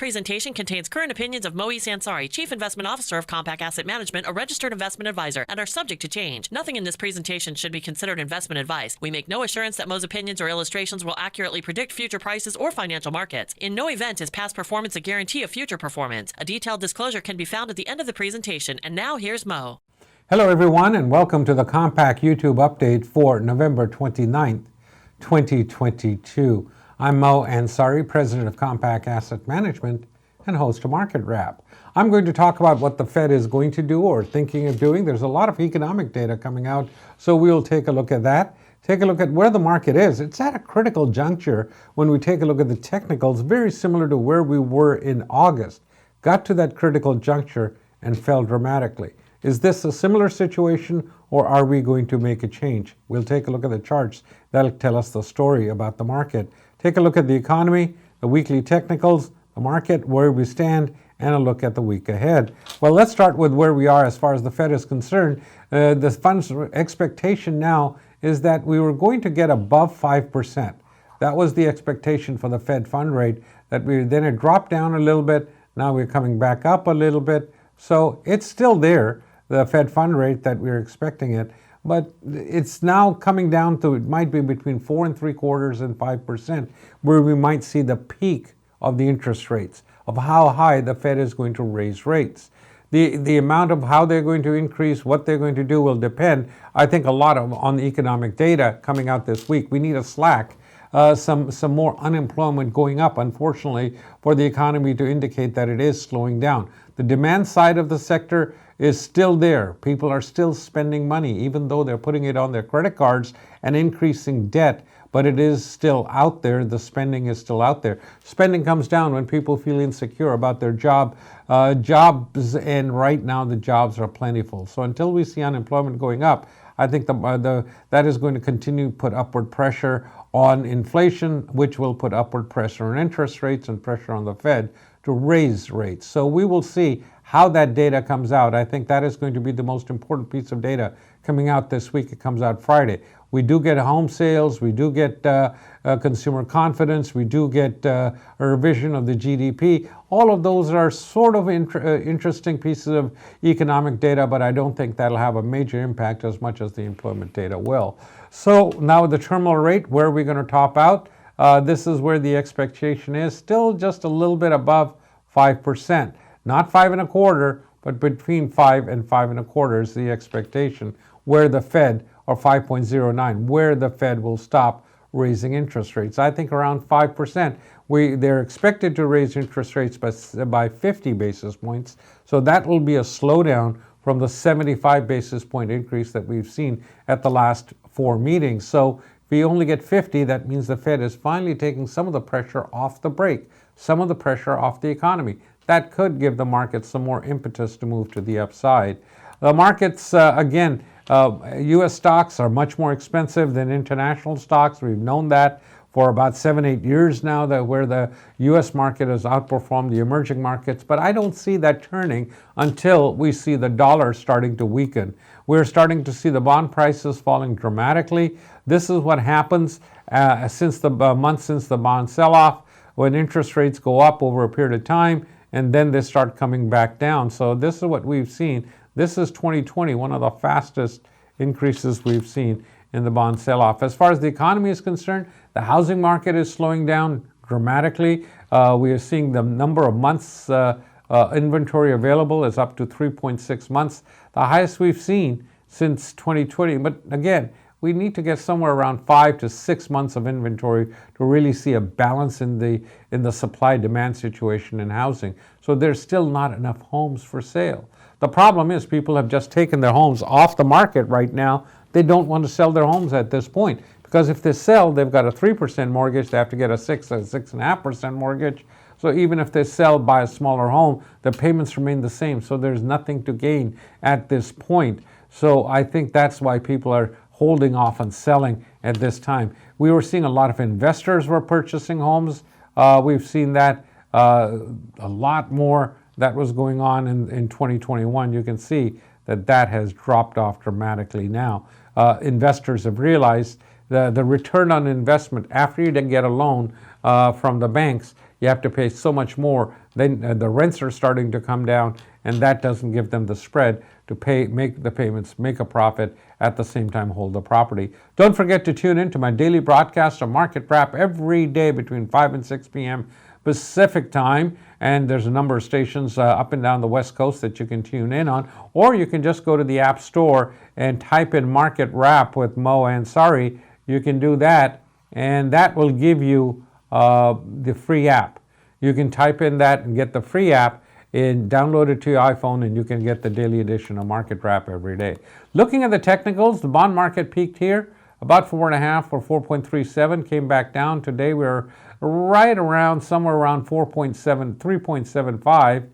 presentation contains current opinions of Moez Ansari, Chief Investment Officer of Compak Asset Management, a registered investment advisor, and are subject to change. Nothing in this presentation should be considered investment advice. We make no assurance that Mo's opinions or illustrations will accurately predict future prices or financial markets. In no event is past performance a guarantee of future performance. A detailed disclosure can be found at the end of the presentation. And now here's Mo. Hello everyone, and welcome to the Compak YouTube update for November 29th, 2022. I'm Mo Ansari, President of Compak Asset Management and host of Market Wrap. I'm going to talk about what the Fed is going to do or thinking of doing. There's a lot of economic data coming out, so we'll take a look at that. Take a look at where the market is. It's at a critical juncture when we take a look at the technicals, very similar to where we were in August. Got to that critical juncture and fell dramatically. Is this a similar situation, or are we going to make a change? We'll take a look at the charts. That'll tell us the story about the market. Take a look at the economy, the weekly technicals, the market, where we stand, and a look at the week ahead. Well, let's start with where we are as far as the Fed is concerned. The fund's expectation now is that we were going to get above 5%. That was the expectation for the Fed fund rate. Then it dropped down a little bit. Now we're coming back up a little bit. So it's still there, the Fed fund rate that we're expecting it, but it's now coming down to, it might be between 4 3/4 and 5%, where we might see the peak of the interest rates, of how high the Fed is going to raise rates. The amount of how they're going to increase, what they're going to do will depend, I think, a lot on the economic data coming out this week. We need a slack, some more unemployment going up, unfortunately, for the economy to indicate that it is slowing down. The demand side of the sector is still there. People are still spending money, even though they're putting it on their credit cards and increasing debt, but it is still out there. The spending is still out there. Spending comes down when people feel insecure about their jobs, and right now the jobs are plentiful. So until we see unemployment going up, I think that is going to continue to put upward pressure on inflation, which will put upward pressure on interest rates and pressure on the Fed to raise rates. So we will see how that data comes out. I think that is going to be the most important piece of data coming out this week. It comes out Friday. We do get home sales, we do get consumer confidence, we do get a revision of the GDP. All of those are sort of interesting pieces of economic data, but I don't think that'll have a major impact as much as the employment data will. So now the terminal rate, where are we going to top out? This is where the expectation is, still just a little bit above 5%. Not 5 1/4, but between 5 and 5 1/4 is the expectation, where the Fed, or 5.09, where the Fed will stop raising interest rates. I think around 5%. They're expected to raise interest rates by 50 basis points, so that will be a slowdown from the 75 basis point increase that we've seen at the last 4 meetings. So if we only get 50, that means the Fed is finally taking some of the pressure off the brake, some of the pressure off the economy. That could give the markets some more impetus to move to the upside. The markets, again, U.S. stocks are much more expensive than international stocks. We've known that for about 7-8 years now, that where the U.S. market has outperformed the emerging markets. But I don't see that turning until we see the dollar starting to weaken. We're starting to see the bond prices falling dramatically. This is what happens since the bond sell-off, when interest rates go up over a period of time, and then they start coming back down. So this is what we've seen. This is 2020, one of the fastest increases we've seen in the bond sell-off. As far as the economy is concerned, the housing market is slowing down dramatically. We are seeing the number of months inventory available is up to 3.6 months, the highest we've seen since 2020. But again, we need to get somewhere around 5 to 6 months of inventory to really see a balance in the supply-demand situation in housing. So there's still not enough homes for sale. The problem is people have just taken their homes off the market right now. They don't want to sell their homes at this point, because if they sell, they've got a 3% mortgage. They have to get a 6.5% mortgage. So even if they sell, buy a smaller home, the payments remain the same. So there's nothing to gain at this point. So I think that's why people are holding off on selling at this time. We were seeing a lot of investors were purchasing homes. We've seen that a lot more that was going on in 2021. You can see that has dropped off dramatically now. Investors have realized the return on investment after you get a loan from the banks, you have to pay so much more then the rents are starting to come down, and that doesn't give them the spread to make the payments, make a profit, at the same time hold the property. Don't forget to tune in to my daily broadcast of Market Wrap every day between 5 and 6 p.m. Pacific time, and there's a number of stations up and down the West Coast that you can tune in on, or you can just go to the App Store and type in Market Wrap with Mo Ansari. You can do that, and that will give you the free app. You can type in that and get the free app and download it to your iPhone, and you can get the daily edition of Market Wrap every day. Looking at the technicals, the bond market peaked here about 4.5 or 4.37, came back down. Today we're right around, somewhere around 4.7, 3.75.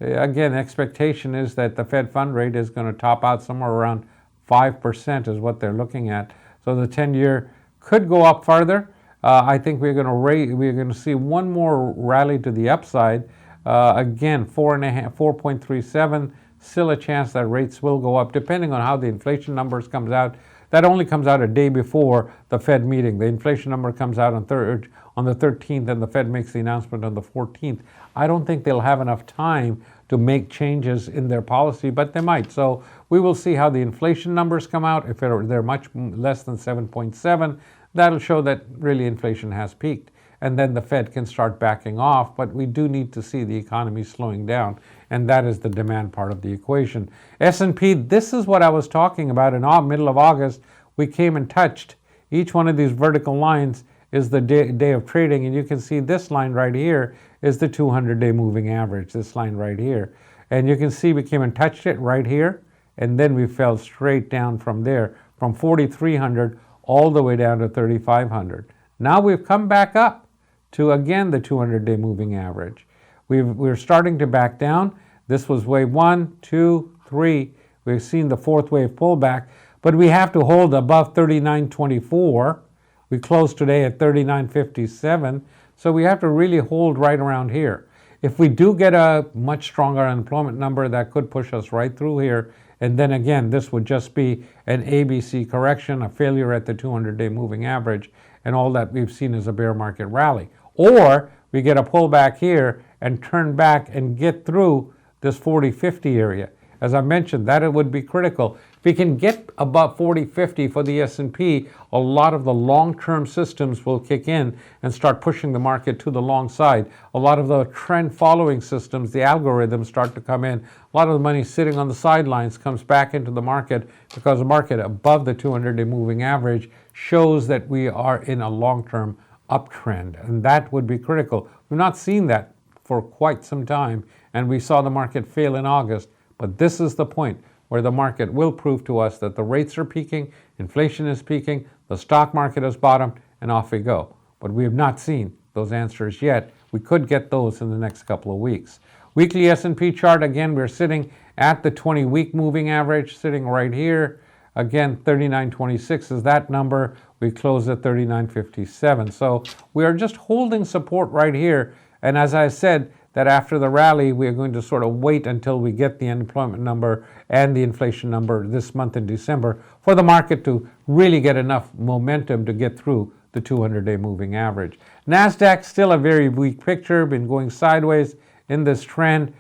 Again, expectation is that the Fed fund rate is going to top out somewhere around 5% is what they're looking at. So the 10-year could go up further. I think we're going to see one more rally to the upside. Again, 4.37, still a chance that rates will go up depending on how the inflation numbers comes out. That only comes out a day before the Fed meeting. The inflation number comes out on the 13th, and the Fed makes the announcement on the 14th. I don't think they'll have enough time to make changes in their policy, but they might. So we will see how the inflation numbers come out. If they're much less than 7.7, that'll show that really inflation has peaked. And then the Fed can start backing off, but we do need to see the economy slowing down, and that is the demand part of the equation. S&P, this is what I was talking about. In the middle of August, we came and touched each one of these vertical lines is the day of trading, and you can see this line right here is the 200-day moving average, this line right here. And you can see we came and touched it right here, and then we fell straight down from there, from 4,300 all the way down to 3,500. Now we've come back up to, again, the 200-day moving average. We're starting to back down. This was wave 1, 2, 3. We've seen the fourth wave pullback, but we have to hold above 39.24. We closed today at 39.57, so we have to really hold right around here. If we do get a much stronger unemployment number, that could push us right through here. And then again, this would just be an ABC correction, a failure at the 200-day moving average, and all that we've seen is a bear market rally. Or we get a pullback here and turn back and get through this 40-50 area. As I mentioned, that it would be critical. If we can get above 40-50 for the S&P, a lot of the long-term systems will kick in and start pushing the market to the long side. A lot of the trend-following systems, the algorithms start to come in. A lot of the money sitting on the sidelines comes back into the market because the market above the 200-day moving average shows that we are in a long-term uptrend, and that would be critical. We've not seen that for quite some time, and we saw the market fail in August. But this is the point where the market will prove to us that the rates are peaking, inflation is peaking, the stock market has bottomed, and off we go. But we have not seen those answers yet. We could get those in the next couple of weeks. Weekly S&P chart, again, we're sitting at the 20-week moving average, sitting right here. Again, 39.26 is that number. We closed at 39.57. So we are just holding support right here. And as I said, that after the rally, we are going to sort of wait until we get the unemployment number and the inflation number this month in December for the market to really get enough momentum to get through the 200-day moving average. Nasdaq, still a very weak picture, been going sideways in this trend.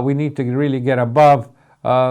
We need to really get above,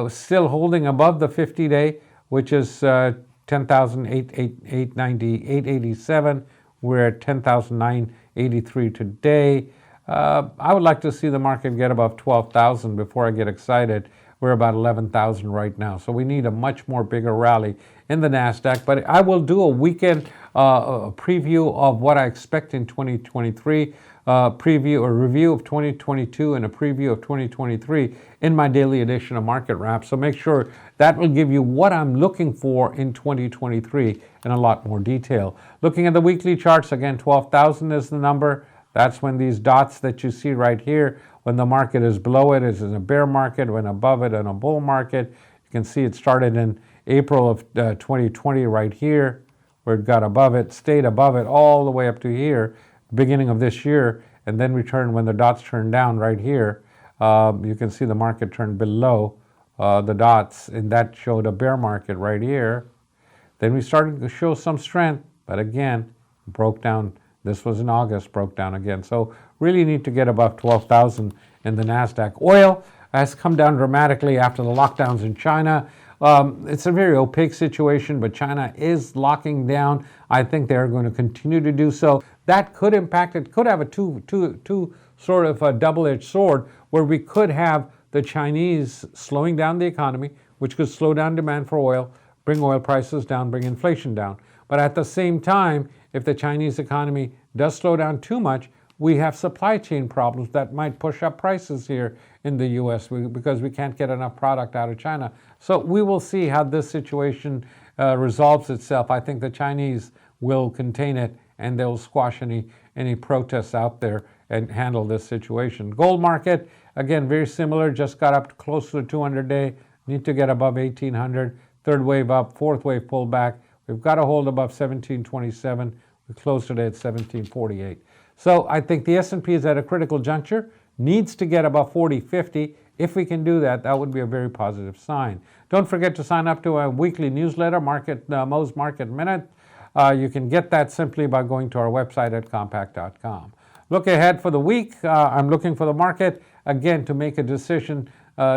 still holding above the 50-day, which is 10,887. We're at 10,983 today. I would like to see the market get above 12,000 before I get excited. We're about 11,000 right now. So we need a much more bigger rally in the Nasdaq. But I will do a weekend preview of what I expect in 2023, preview or review of 2022 and a preview of 2023 in my daily edition of Market Wrap. So make sure that will give you what I'm looking for in 2023 in a lot more detail. Looking at the weekly charts, again, 12,000 is the number. That's when these dots that you see right here, when the market is below it, is in a bear market, when above it in a bull market. You can see it started in April of 2020 right here, where it got above it, stayed above it all the way up to here, beginning of this year, and then returned when the dots turned down right here. You can see the market turned below the dots, and that showed a bear market right here. Then we started to show some strength, but again, broke down. This was in August, broke down again. So really need to get above 12,000 in the Nasdaq. Oil has come down dramatically after the lockdowns in China. It's a very opaque situation, but China is locking down. I think they're going to continue to do so. That could impact, it could have a two sort of a double-edged sword, where we could have the Chinese slowing down the economy, which could slow down demand for oil, bring oil prices down, bring inflation down. But at the same time, if the Chinese economy does slow down too much, we have supply chain problems that might push up prices here in the U.S. because we can't get enough product out of China. So we will see how this situation resolves itself. I think the Chinese will contain it, and they'll squash any protests out there and handle this situation. Gold market, again, very similar, just got up close to the 200-day, need to get above 1,800, third wave up, fourth wave pullback. We've got to hold above 1727. We closed today at 1748. So I think the S&P is at a critical juncture, needs to get above 4050. If we can do that, that would be a very positive sign. Don't forget to sign up to a weekly newsletter, Mo's Market Minute. You can get that simply by going to our website at compak.com. Look ahead for the week. I'm looking for the market, again, to make a decision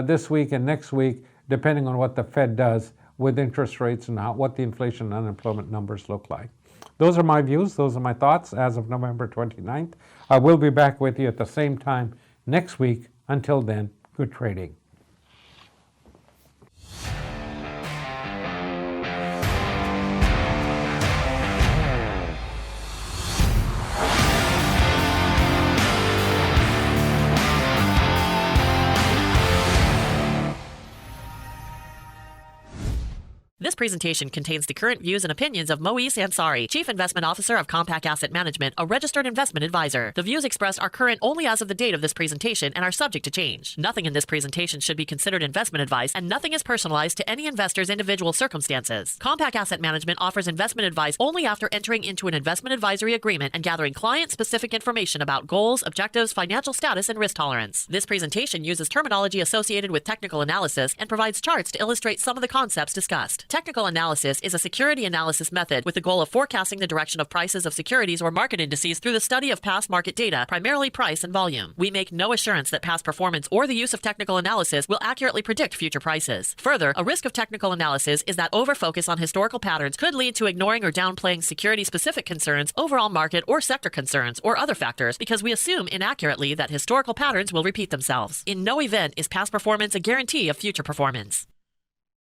this week and next week, depending on what the Fed does with interest rates and what the inflation and unemployment numbers look like. Those are my views. Those are my thoughts as of November 29th. I will be back with you at the same time next week. Until then, good trading. This presentation contains the current views and opinions of Moise Ansari, Chief Investment Officer of Compak Asset Management, a registered investment advisor. The views expressed are current only as of the date of this presentation and are subject to change. Nothing in this presentation should be considered investment advice, and nothing is personalized to any investor's individual circumstances. Compak Asset Management offers investment advice only after entering into an investment advisory agreement and gathering client-specific information about goals, objectives, financial status, and risk tolerance. This presentation uses terminology associated with technical analysis and provides charts to illustrate some of the concepts discussed. Technical analysis is a security analysis method with the goal of forecasting the direction of prices of securities or market indices through the study of past market data, primarily price and volume. We make no assurance that past performance or the use of technical analysis will accurately predict future prices. Further, a risk of technical analysis is that overfocus on historical patterns could lead to ignoring or downplaying security-specific concerns, overall market or sector concerns, or other factors because we assume inaccurately that historical patterns will repeat themselves. In no event is past performance a guarantee of future performance.